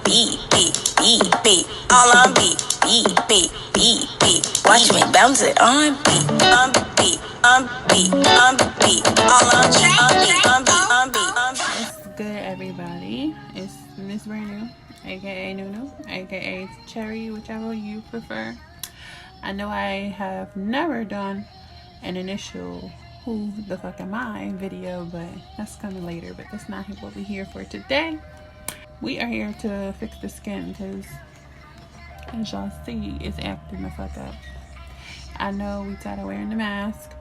beat, beat, beat, beat. All on beat, beat, beat, beat, beat. Watch me bounce it on beat, on beat, on beat, on beat. All on beat, on beat, on beat, on beat, on beat. What's good, everybody? It's Miss Brand New, aka Nunu, aka Cherry, whichever you prefer. I know I have never done an initial "Who the fuck am I" video, but that's coming later. But that's not what we're here for today. We are here to fix the skin because, as y'all see, it's acting the fuck up. I know we tired of wearing the mask.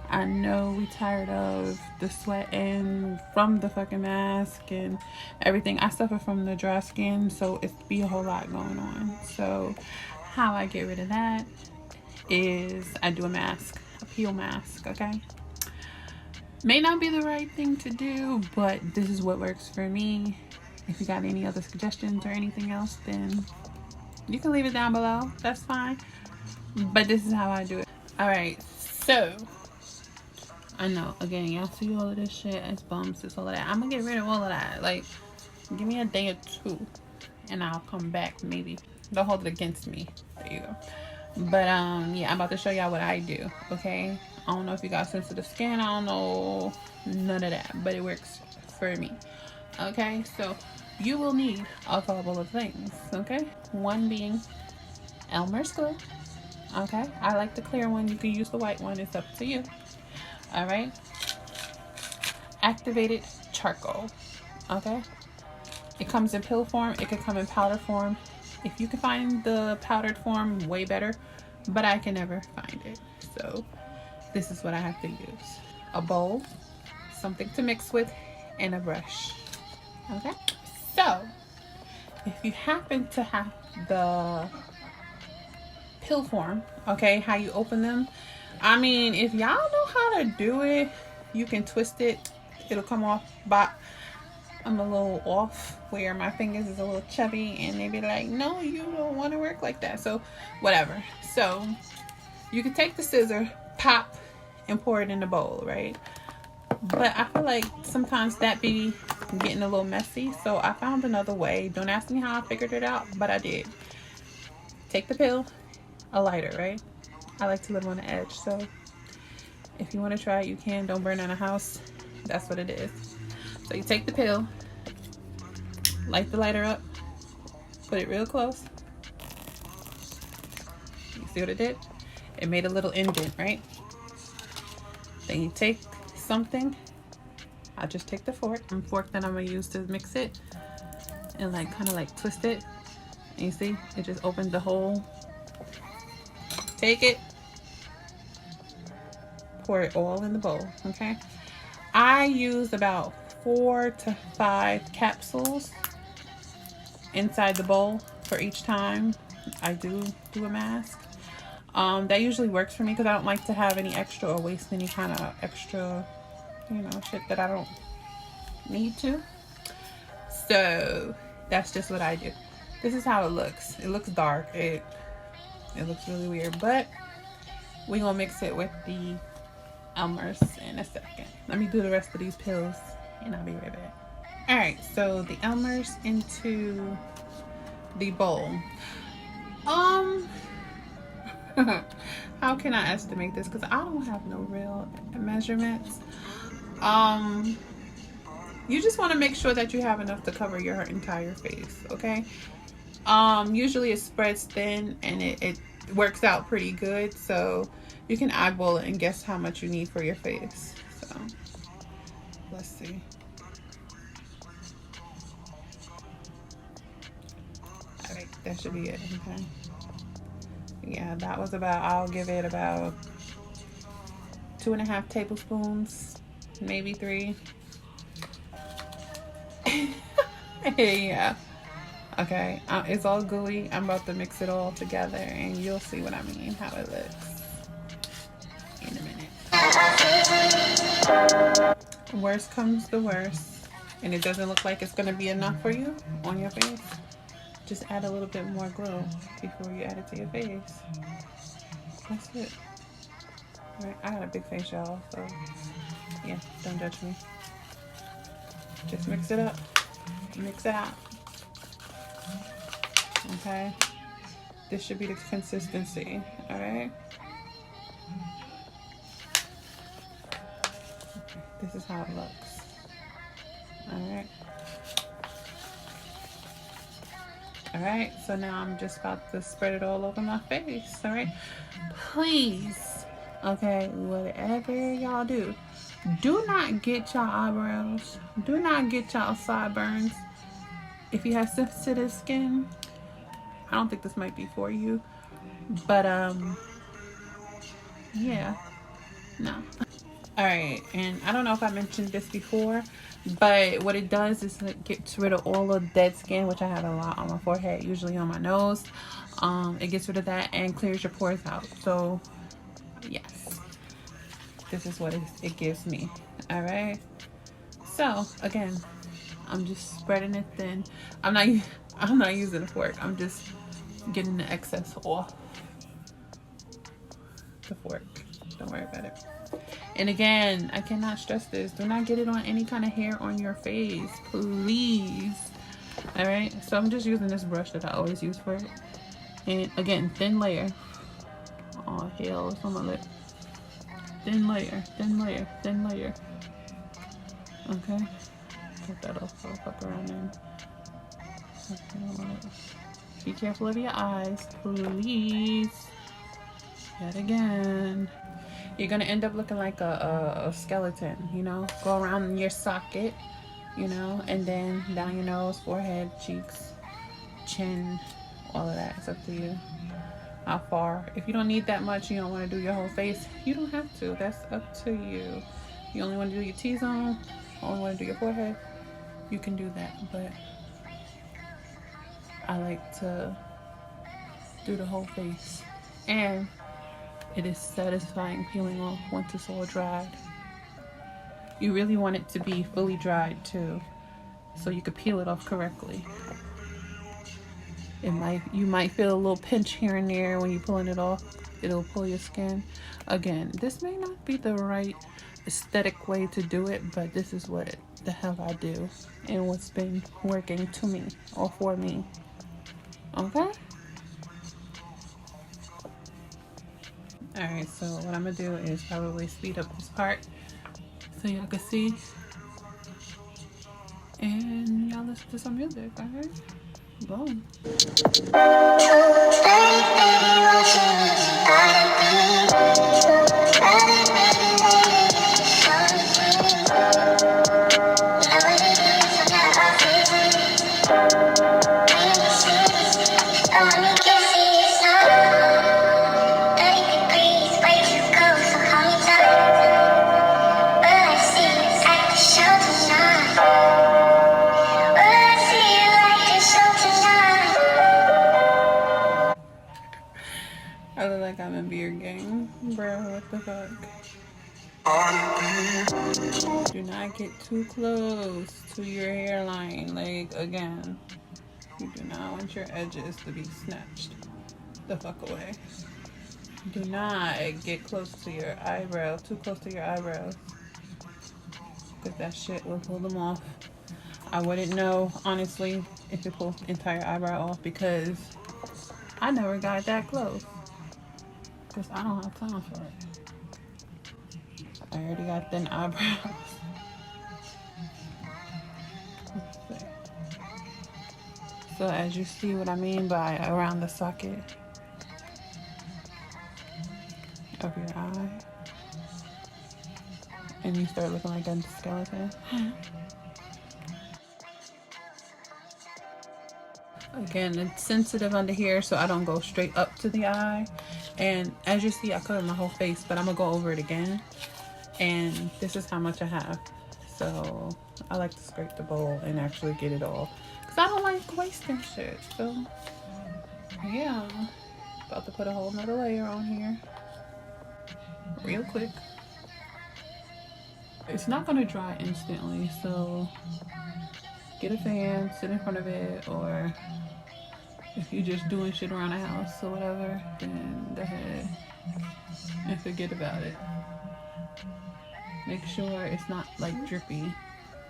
I know we tired of the sweating from the fucking mask and everything. I suffer from the dry skin, so it's be a whole lot going on. So how I get rid of that is I do a mask, a peel mask, okay? May not be the right thing to do, but this is what works for me. If you got any other suggestions or anything else, then you can leave it down below. That's fine. But this is how I do it. Alright, so I know, again, y'all see all of this shit, it's bumps, it's all of that. I'm gonna get rid of all of that. Like, give me a day or two and I'll come back, maybe. Don't hold it against me. There you go. But yeah, I'm about to show y'all what I do, okay? I don't know if you got sensitive skin, I don't know none of that, but it works for me. Okay, so you will need a couple of things, okay? One being Elmer's Glue. Okay, I like the clear one. You can use the white one, it's up to you. All right, activated charcoal. Okay, it comes in pill form, it could come in powder form. If you can find the powdered form, way better, but I can never find it, so this is what I have to use: a bowl, something to mix with, and a brush. Okay, so if you happen to have the pill form, okay, how you open them, I mean, if y'all know how to do it, you can twist it, it'll come off. But I'm a little off where my fingers is a little chubby and they be like, no, you don't want to work like that, so whatever. So you can take the scissor, pop, and pour it in the bowl, right? But I feel like sometimes that be getting a little messy, so I found another way. Don't ask me how I figured it out, but I did. Take the pill, a lighter, right? I like to live on the edge, so if you want to try it, you can. Don't burn down a house. That's what it is. So you take the pill, light the lighter up, put it real close. You see what it did? It made a little indent, right? Then you take something. I'll just take the fork that I'm gonna use to mix it, and like kind of like twist it. And you see, it just opened the hole. Take it, pour it all in the bowl, okay? I use about 4 to 5 capsules inside the bowl for each time I do a mask. That usually works for me because I don't like to have any extra or waste any kind of extra, you know, shit that I don't need to. So that's just what I do. This is how it looks. It looks dark. It looks really weird, but we're gonna mix it with the Elmers in a second. Let me do the rest of these pills and I'll be right back. All right, so the Elmers into the bowl. How can I estimate this? Because I don't have no real measurements. You just want to make sure that you have enough to cover your entire face, okay? Usually it spreads thin and it works out pretty good, so you can eyeball it and guess how much you need for your face. So let's see. All right, that should be it. Okay, yeah, that was about, I'll give it about 2.5 tablespoons, maybe 3. Yeah. Okay, it's all gooey. I'm about to mix it all together and you'll see what I mean, how it looks in a minute. Worst comes to worst, and it doesn't look like it's gonna be enough for you on your face, just add a little bit more glue before you add it to your face. That's it. All right, I got a big face, y'all, so yeah, don't judge me. Just mix it up, mix it out. Okay, this should be the consistency. All right, this is how it looks. All right. All right, so now I'm just about to spread it all over my face. All right, please, okay, whatever y'all do, do not get y'all eyebrows, do not get y'all sideburns. If you have sensitive skin, I don't think this might be for you, but yeah, no. All right, and I don't know if I mentioned this before, but what it does is it gets rid of all the dead skin, which I have a lot on my forehead, usually on my nose. It gets rid of that and clears your pores out. So yes, this is what it gives me. All right, so again, I'm just spreading it thin. I'm not using a fork. I'm just getting the excess off the fork. Don't worry about it. And again, I cannot stress this. Do not get it on any kind of hair on your face, please. All right, so I'm just using this brush that I always use for it. And again, thin layer. Oh, hell, it's on my lip. Thin layer, thin layer, thin layer. Okay, get that off, up around there. Okay. Be careful of your eyes, please. Yet again. You're gonna end up looking like a skeleton, you know? Go around your socket, you know, and then down your nose, forehead, cheeks, chin, all of that. It's up to you. How far? If you don't need that much, you don't want to do your whole face, you don't have to. That's up to you. You only want to do your T-zone, only want to do your forehead, you can do that. But I like to do the whole face. And it is satisfying peeling off once it's all dried. You really want it to be fully dried too, so you could peel it off correctly. You might feel a little pinch here and there when you're pulling it off. It'll pull your skin. Again, this may not be the right aesthetic way to do it, but this is what the hell I do and what's been working to me or for me. Okay? Alright, so what I'm gonna do is probably speed up this part so y'all can see. And y'all listen to some music, alright? Boom. I look like I'm in beer gang. Bro, what the fuck? Do not get too close to your hairline. Like, again, you do not want your edges to be snatched the fuck away. Do not get close to your eyebrow, too close to your eyebrows, because that shit will pull them off. I wouldn't know, honestly, if it pulls the entire eyebrow off, because I never got that close. Because I don't have time for it. I already got thin eyebrows. So as you see what I mean by around the socket of your eye, and you start looking like a skeleton. Again, it's sensitive under here, so I don't go straight up to the eye. And as you see, I covered my whole face, but I'm gonna go over it again. And this is how much I have. So I like to scrape the bowl and actually get it all, because I don't like wasting shit. So yeah, about to put a whole nother layer on here real quick. It's not gonna dry instantly, so get a fan, sit in front of it, or if you're just doing shit around the house or whatever, then go ahead and forget about it. Make sure it's not like drippy,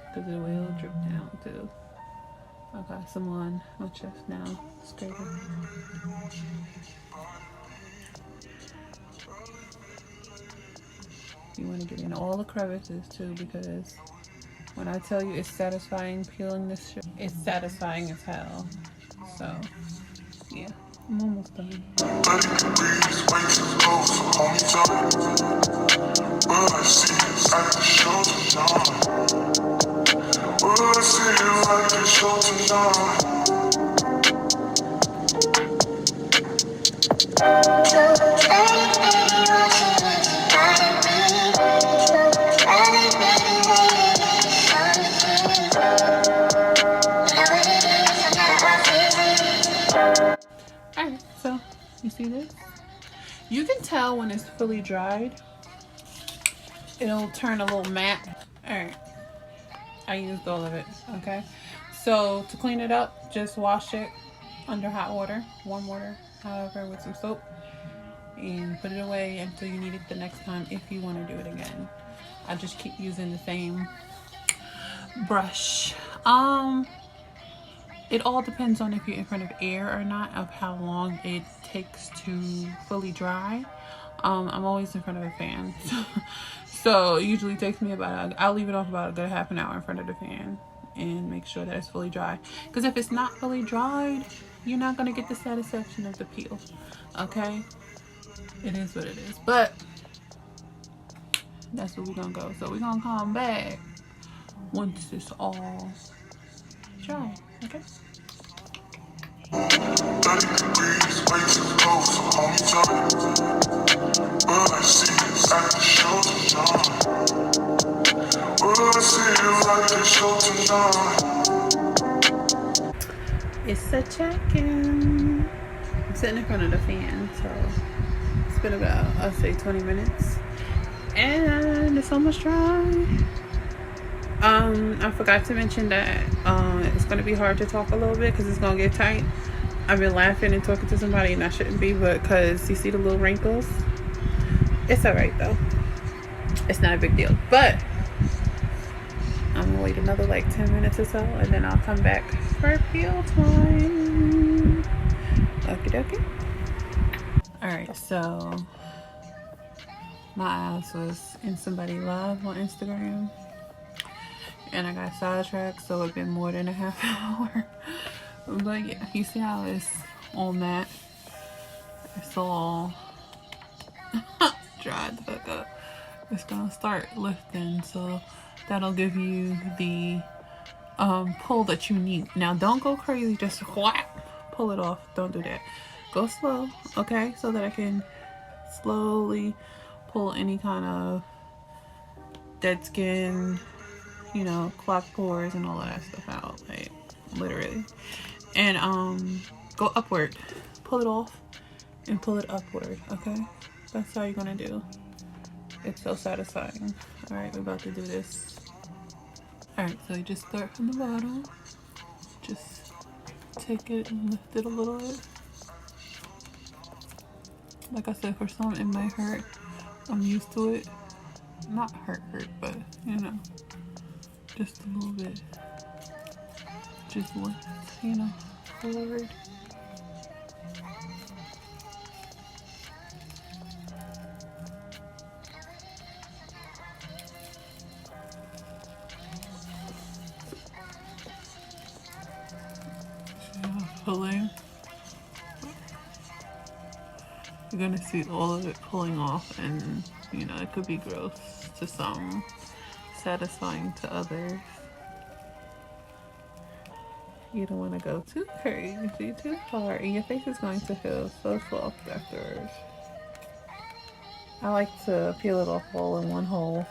because it will drip down too. I got some on my chest now. Scrape it. You want to get in all the crevices too, because when I tell you it's satisfying peeling this shit, it's satisfying as hell. So, yeah, I'm almost done. Alright, so you see this? You can tell when it's fully dried. It'll turn a little matte. Alright, I used all of it, okay? So to clean it up, just wash it under hot water, warm water, however, with some soap, and put it away until you need it the next time if you want to do it again. I just keep using the same brush. It all depends on if you're in front of air or not, of how long it takes to fully dry. I'm always in front of a fan. So it usually takes me I'll leave it off about a good half an hour in front of the fan and make sure that it's fully dry. Because if it's not fully dried, you're not going to get the satisfaction of the peel. Okay? It is what it is. But that's where we're going to go. So we're going to come back once it's all dry. Okay? 30 degrees, way too cold, so hold me tight. All I see is at the show tonight. All I see is at the show tonight. It's a check-in. I'm sitting in front of the fan, so it's been about, I'll say 20 minutes. And it's almost dry. I forgot to mention that it's going to be hard to talk a little bit because it's going to get tight. I've been laughing and talking to somebody and I shouldn't be, but because you see the little wrinkles. It's alright though. It's not a big deal. But I'm going to wait another like 10 minutes or so and then I'll come back for peel time. Okie dokie. Alright, so my ass was in somebody live on Instagram. And I got sidetracked, so it's been more than a half hour. But yeah, you see how it's all matte? It's all dried the fuck up. It's gonna start lifting, so that'll give you the pull that you need. Now don't go crazy, just whap, pull it off. Don't do that. Go slow, okay? So that I can slowly pull any kind of dead skin, you know, clogged pores and all of that stuff out, like literally. And go upward, pull it off and pull it upward, okay? That's how you're gonna do. It's so satisfying. All right, we're about to do this. All right, so you just start from the bottom, just take it and lift it a little bit. Like I said, for some it might hurt. I'm used to it. Not hurt, but you know, just a little bit. Just lift, you know, forward. Pulling. You're gonna see all of it pulling off, and you know, it could be gross to some, satisfying to others. You don't want to go too crazy, too hard, and your face is going to feel so soft afterwards. I like to peel it off all in one hole.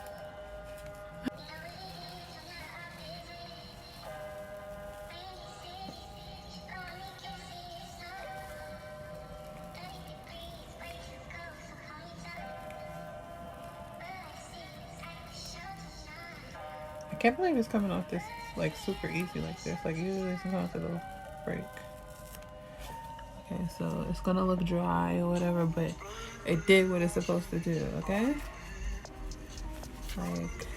I can't believe it's coming off this like super easy like this. Like usually sometimes it'll break. Okay, so it's gonna look dry or whatever, but it did what it's supposed to do, okay? Like,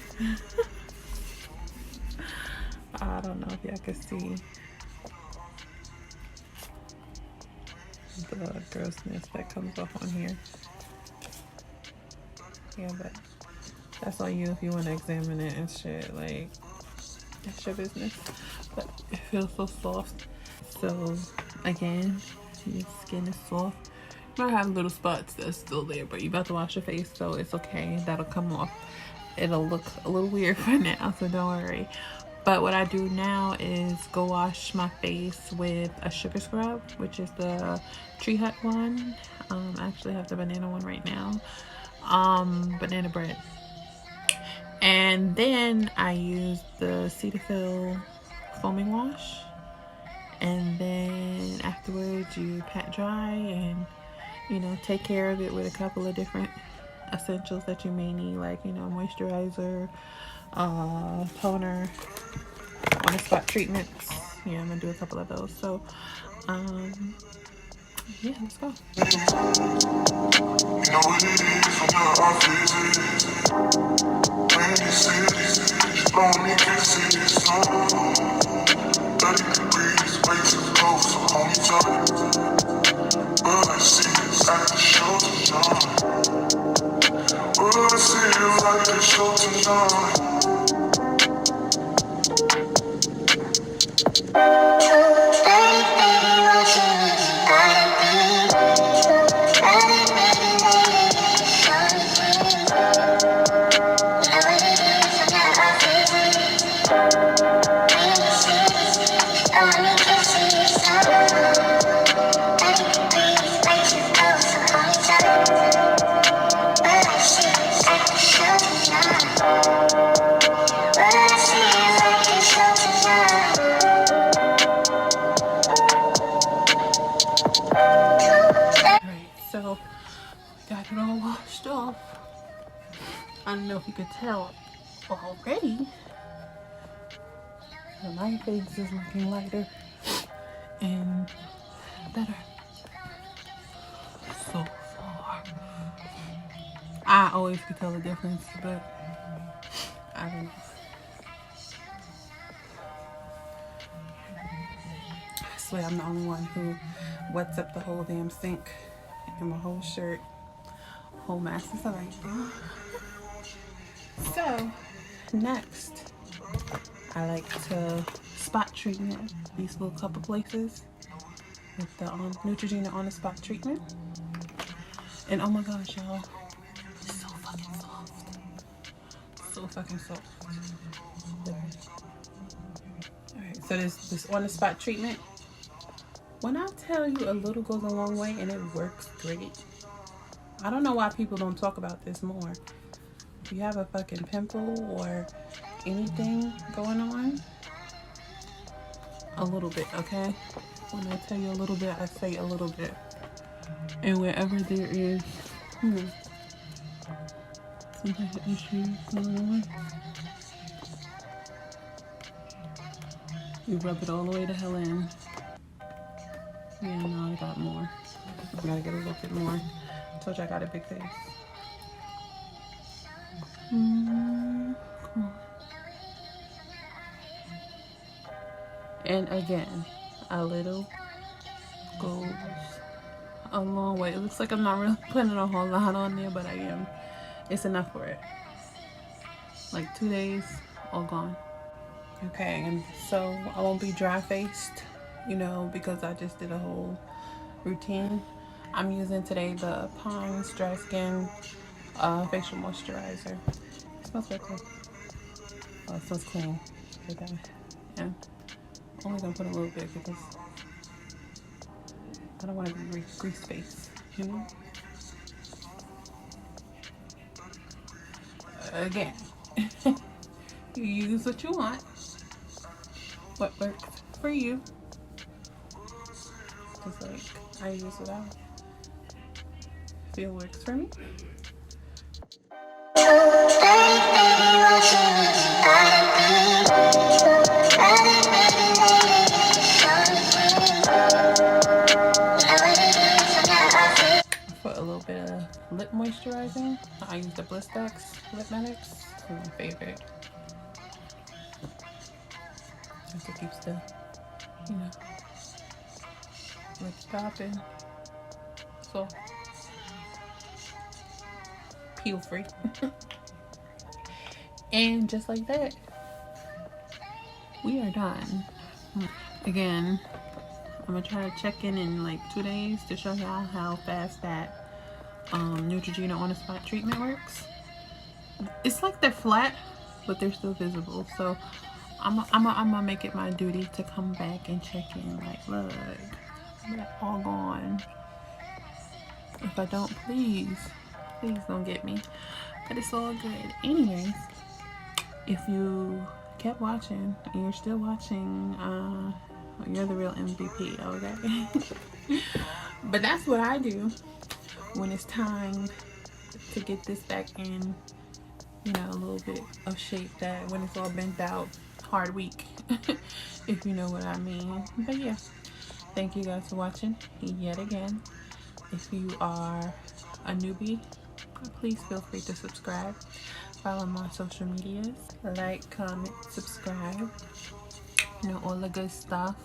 I don't know if y'all can see, the grossness that comes off on here. Yeah, but that's on you if you want to examine it and shit. Like, that's your business. But it feels so soft. So again, your skin is soft. You might have little spots that's still there, but you about to wash your face, so it's okay. That'll come off. It'll look a little weird for now, so don't worry. But what I do now is go wash my face with a sugar scrub, which is the Tree Hut one. I actually have the banana one right now. Banana bread. And then I use the Cetaphil foaming wash. And then afterwards you pat dry and, you know, take care of it with a couple of different essentials that you may need, like, you know, moisturizer, toner, on the spot treatments. Yeah, I'm gonna do a couple of those. So yeah, let's go. You know what it is from the office. Windy cities, lonely kisses, 30 degrees, way too close, so hold me tight. But I see it's at the show tonight. But I see it's like the show tonight. So, got it all washed off. I don't know if you could tell already, but my face is looking lighter and better so far. I always could tell the difference, but I don't know. I swear I'm the only one who wets up the whole damn sink and my whole shirt. Whole mess is alright. So next, I like to spot treatment these little couple places with the Neutrogena on the spot treatment. And oh my gosh, y'all, it's so fucking soft. So fucking soft. Alright, so this on the spot treatment. When I tell you a little goes a long way and it works great. I don't know why people don't talk about this more. If you have a fucking pimple or anything going on, a little bit, okay? When I tell you a little bit, I say a little bit. And wherever there is, some type of issue going on, you rub it all the way to hell in. Yeah, no, I got more. I gotta get a little bit more. I told you I got a big face. Come on. And again, a little goes a long way. It looks like I'm not really putting a whole lot on there, but I am. It's enough for it. Like 2 days, all gone. Okay, and so I won't be dry faced, you know, because I just did a whole routine. I'm using today the Pond's Dry Skin Facial Moisturizer. It smells very good. Oh, it smells clean. Okay. Yeah. I'm only gonna put a little bit because I don't want to be grease face, you know? Again, you use what you want, what works for you. Just like I use what I feel works for me. For a little bit of lip moisturizing, I use the Blistex Lip Medix. It's my favorite. Just it keeps the, you know, lips popping. so peel free. And just like that, we are done. Again, I'm gonna try to check in like 2 days to show y'all how fast that Neutrogena on the spot treatment works. It's like they're flat, but they're still visible. So I'm gonna make it my duty to come back and check in. Like, look, they're all gone. If I don't, please don't get me. But it's all good. Anyways, if you kept watching and you're still watching, you're the real MVP, okay? But that's what I do when it's time to get this back in, you know, a little bit of shape, that when it's all bent out, hard week, if you know what I mean. But yeah, thank you guys for watching yet again. If you are a newbie, please feel free to subscribe, follow my social medias, like, comment, subscribe, you know, all the good stuff.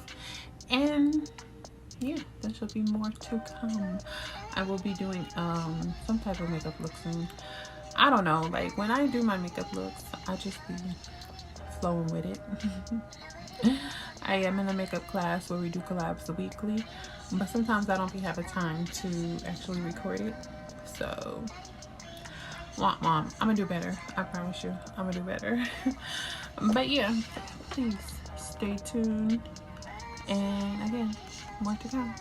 And yeah, there should be more to come. I will be doing some type of makeup look soon. I don't know, like when I do my makeup looks, I just be flowing with it. I am in a makeup class where we do collabs weekly, but sometimes I don't be having time to actually record it. So Mom, I'm gonna do better. I promise you, I'm gonna do better. But yeah, please stay tuned. And again, more to come.